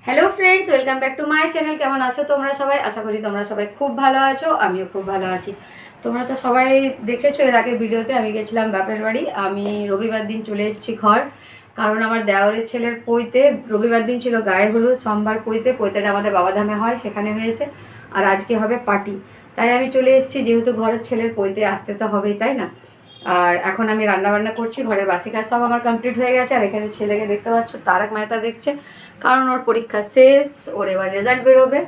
Hello friends, welcome back to my channel. কেমন আছো তোমরা সবাই? আশা করি তোমরা সবাই খুব ভালো আছো, আমিও খুব ভালো আছি। তোমরা তো সবাই দেখেছো এর আগের ভিডিওতে আমি গেছিলাম বাপের বাড়ি। আমি রবিবার দিন চলে এসেছি ঘর, কারণ আমার দেওরের ছেলের পৈতে রবিবার দিন ছিল গায়ে হলুদ, সোমবার পৈতেটা আমাদের বাবাধামে হয়, সেখানে হয়েছে। আর আজকে হবে পার্টি, তাই আমি চলে এসেছি। যেহেতু ঘরের ছেলের পৈতে আসতে তো হবেই, তাই না? আর এখন আমি রান্নাবান্না করছি, ঘরের বাসি কাজ সব আমার কমপ্লিট হয়ে গেছে। আর এখানে ছেলেকে দেখতে পাচ্ছ, তারক মেহতা দেখছে, কারণ ওর পরীক্ষা শেষ, ওর এবার রেজাল্ট বেরোবে।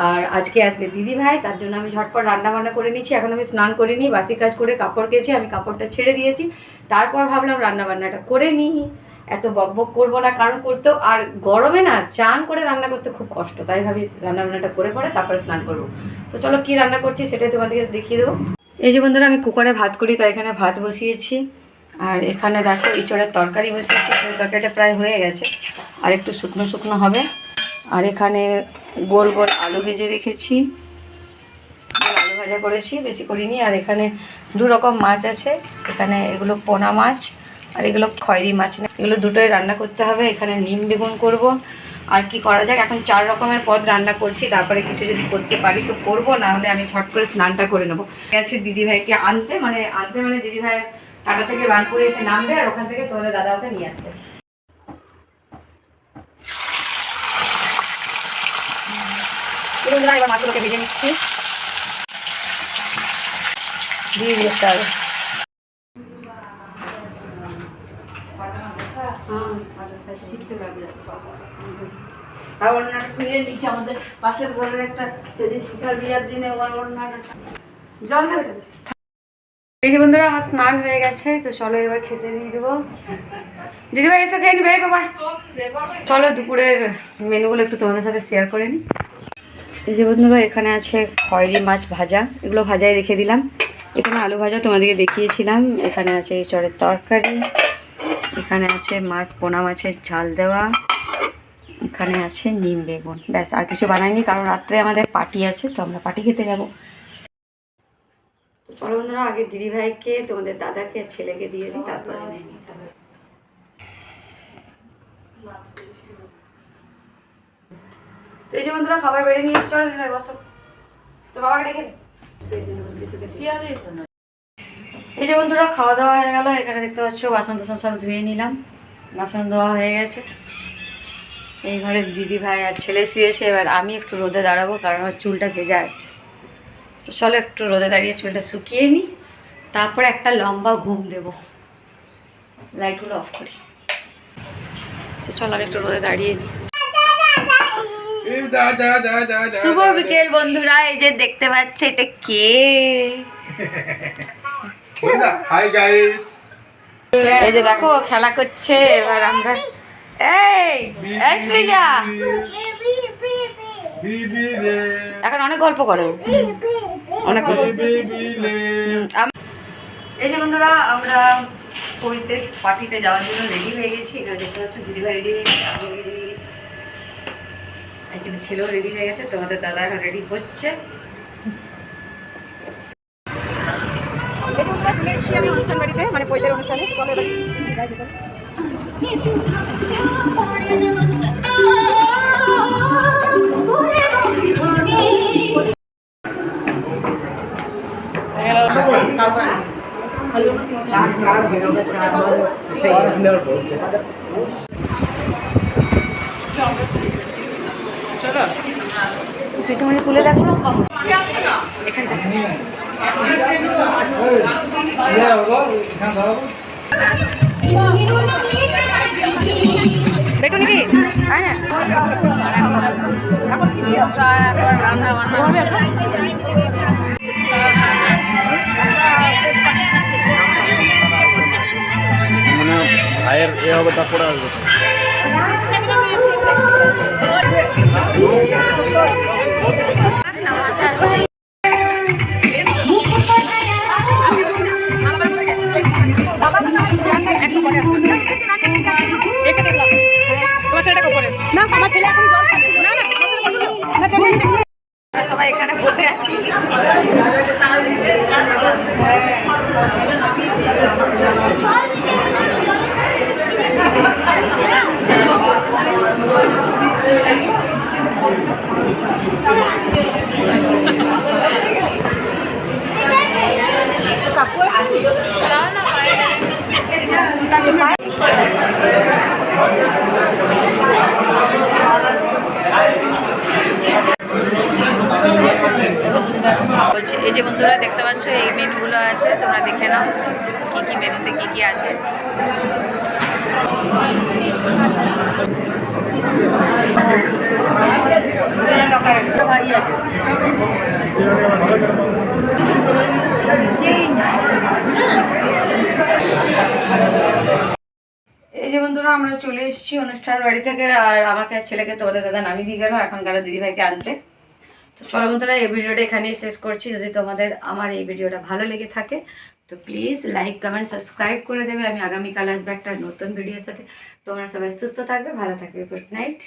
আর আজকে আসবে দিদি ভাই, তার জন্য আমি ঝটপট রান্নাবান্না করে নিচ্ছি। এখন আমি স্নান করিনি, বাসি কাজ করে কাপড় কেচে আমি কাপড়টা ছেড়ে দিয়েছি। তারপর ভাবলাম রান্নাবান্নাটা করে নিই, এত বকবক করবো না, কারণ করতেও আর গরমে না চান করে রান্না করতে খুব কষ্ট, তাই ভাবি রান্নাবান্নাটা করে পরে তারপরে স্নান করবো। তো চলো কী রান্না করছি সেটাই তোমাদেরকে দেখিয়ে দেবো। এই যে বন্ধুরা, আমি কুকারে ভাত করি, তাই এখানে ভাত বসিয়েছি। আর এখানে দেখো ইঁচড়ের তরকারি বসিয়েছি, তরকারিটা প্রায় হয়ে গেছে, আর একটু শুকনো শুকনো হবে। আর এখানে গোল গোল আলু ভেজে রেখেছি, আলু ভাজা করেছি, বেশি করিনি। আর এখানে দু রকম মাছ আছে, এখানে এগুলো পোনা মাছ আর এগুলো খয়রি মাছ, না এগুলো দুটোই রান্না করতে হবে। এখানে নিম বেগুন করব। আর কি করা যাক, এখন 4 রকমের পদ রান্না করছি, তারপরে কিছু যদি করতে পারি তো করবো, না হলে আমি ঝট করে স্নানটা করে নেবো। গেছে দিদিভাইকে আনতে, মানে দিদিভাই টাটা থেকে বানপুরে এসে নামবে, আর ওখান থেকে তোমাদের দাদা ওকে নিয়ে আসবে। এবার মাছগুলোকে ভেজে নিচ্ছি, দিয়ে দিতে হবে। আমাদের পাশের ঘরের একটা সেদিন শিকার বিয়ার দিনে জল দেবে। এই যে বন্ধুরা, আমার স্নান হয়ে গেছে, তো চলো এবার খেতে দিয়ে দেবো। দিদিভাই এসো খেয়ে নি ভাই বাবা। চলো দুপুরের মেনুগুলো একটু তোমাদের সাথে শেয়ার করে নিই। এই যে বন্ধুরা, এখানে আছে খয়রি মাছ ভাজা, এগুলো ভাজায় রেখে দিলাম। এখানে আলু ভাজা তোমাদেরকে দেখিয়েছিলাম। এখানে আছে ইঁচড়ের তরকারি, এখানে আছে মাছ পোনা মাছের ঝাল দেওয়া, এখানে আছে নিম বেগুন। ব্যাস, আর কিছু বানাইনি, কারণ রাত্রে আমাদের পার্টি আছে, তো আমরা পার্টি খেতে যাবো। তো চলো বন্ধুরা, আগে দিদিভাইকে, তোমাদের দাদাকে, ছেলেকে দিয়ে দিই, তারপরে তো এই যে বন্ধুরা, খাবার বেড়ে নিয়ে এসে, চলো দিদিভাই বসো, তো বাবাকে ডেকে। এই যে বন্ধুরা, খাওয়া দাওয়া হয়ে গেল। এখানে দেখতে পাচ্ছ বাসন টাসন সব ধুয়ে নিলাম, বাসন ধোয়া হয়ে গেছে। এই ঘরে দিদি ভাই আর ছেলে শুয়েছে। এবার আমি একটু রোদে দাঁড়াবো, কারণ আমার চুলটা ভেজা আছে। তো চলো একটু রোদে দাঁড়িয়ে চুলটা শুকিয়ে নিই, তারপরে একটা লম্বা ঘুম দেব। লাইটগুলো অফ করি। তো চলো আমি একটু রোদে দাঁড়িয়ে নিই। শুভ বিকেল বন্ধুরা, এই যে দেখতে পাচ্ছে এটা কে? এই যে দেখো খেলা করছে। এবার আমরা সৃজা এখন অনেক গল্প করো, অনেক গল্প। এই যে বন্ধুরা, আমরা পৈতে পার্টিতে যাওয়ার জন্য রেডি হয়ে গেছি। এখানে দেখতে পাচ্ছ দিদিভাই রেডি হয়ে গেছে, আমি রেডি হয়ে গেছি, এখানে ছেলেও রেডি হয়ে গেছে, তোমাদের দাদা এখন রেডি হচ্ছে। চলে এসেছি আমি অনুষ্ঠান বাড়িতে, মানে পৈতের অনুষ্ঠানে। চলো এবার চলো পিছনে তুলে দেখো এখান থেকে। বেটু নিবি? হ্যাঁ, রান্না বান্না হবে। মানে ভাইয়ের এ হবে, তারপরে আসবে। সবাই এখানে বসে আছি। এই যে বন্ধুরা দেখতে পাচ্ছ এই মেনুগুলো আছে, তোমরা দেখে নাও কি কি মেনুতে কি কি আছে। এই যে বন্ধুরা আমরা চলে এসেছি অনুষ্ঠান বাড়ি থেকে, আর আমাকে আর ছেলেকে তোমাদের দাদা নামিয়ে দিয়ে গেল, এখন গেল দিদিভাইকে আনতে। তো চলো বন্ধুরা এই ভিডিওটা এখানেই শেষ করছি। যদি তোমাদের আমার এই ভিডিওটা ভালো লেগে থাকে তো প্লিজ লাইক কমেন্ট সাবস্ক্রাইব করে দেবে। আমি আগামীকাল আসবো একটা নতুন ভিডিওর সাথে। তোমরা সবাই সুস্থ থাকবে, ভালো থাকবে। Good night.